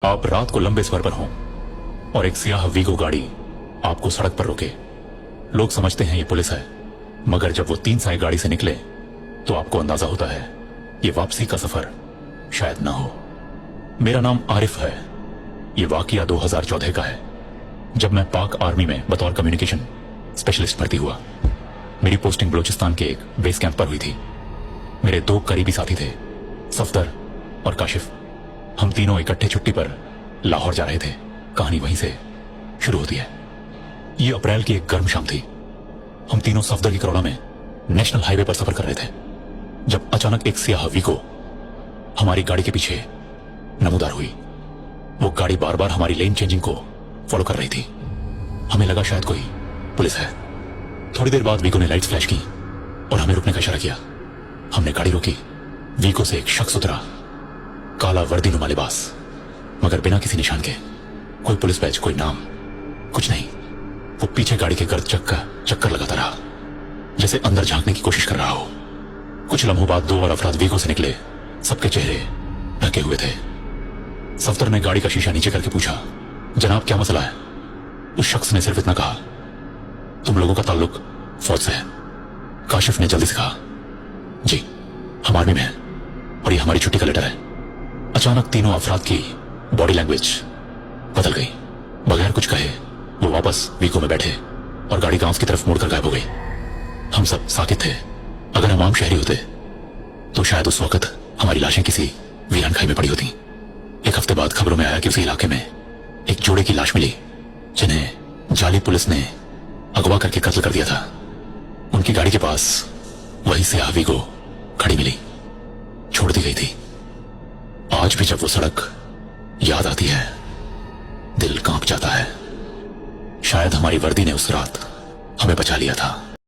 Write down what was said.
आप रात को लंबे सफर पर हों और एक सियाह वीगो गाड़ी आपको सड़क पर रोके। लोग समझते हैं ये पुलिस है, मगर जब वो 3 साई गाड़ी से निकले तो आपको अंदाजा होता है ये वापसी का सफर शायद ना हो। मेरा नाम आरिफ है। ये वाकया 2014 का है, जब मैं पाक आर्मी में बतौर कम्युनिकेशन स्पेशलिस्ट भर्ती हुआ। मेरी पोस्टिंग बलूचिस्तान के एक बेस कैंप पर हुई थी। मेरे 2 करीबी साथी थे, सफदर और काशिफ। हम तीनों इकट्ठे छुट्टी पर लाहौर जा रहे थे। कहानी वहीं से शुरू होती है। ये अप्रैल की एक गर्म शाम थी। हम तीनों सफदर की करोड़ा में नेशनल हाईवे पर सफर कर रहे थे, जब अचानक एक सियाह वीगो हमारी गाड़ी के पीछे नमूदार हुई। वो गाड़ी बार बार हमारी लेन चेंजिंग को फॉलो कर रही थी। हमें लगा शायद कोई पुलिस है। थोड़ी देर बाद वीगो ने लाइट्स फ्लैश की और हमें रुकने का इशारा किया। हमने गाड़ी रोकी। वीगो से एक शख्स उतरा, काला वर्दीनुमा लिबास, मगर बिना किसी निशान के। कोई पुलिस बैज, कोई नाम, कुछ नहीं। वो पीछे गाड़ी के गर्द चक्कर लगाता रहा, जैसे अंदर झांकने की कोशिश कर रहा हो। कुछ लम्हों बाद 2 और अफराद वीगो से निकले। सबके चेहरे ढके हुए थे। सफदर ने गाड़ी का शीशा नीचे करके पूछा, जनाब क्या मसला है? उस शख्स ने सिर्फ इतना कहा, तुम लोगों का ताल्लुक फौज से है। काशिफ ने जल्दी से कहा, जी हम आर्मी में हैं और ये हमारी छुट्टी का लेटर है। अचानक तीनों अफराद की बॉडी लैंग्वेज बदल गई। बगैर कुछ कहे वो वापस वीगो में बैठे और गाड़ी गांव की तरफ मुड़कर गायब हो गई। हम सब साकित थे। अगर हम आम शहरी होते तो शायद उस वक्त हमारी लाशें किसी वीरान खाई में पड़ी होती। एक हफ्ते बाद खबरों में आया कि उसी इलाके में एक जोड़े की लाश मिली, जिन्हें जाली पुलिस ने अगवा करके कत्ल कर दिया था। उनकी गाड़ी के पास वही सियाह वीगो खड़ी मिली, छोड़ दी गई थी। आज भी जब वो सड़क याद आती है, दिल कांप जाता है। शायद हमारी वर्दी ने उस रात हमें बचा लिया था।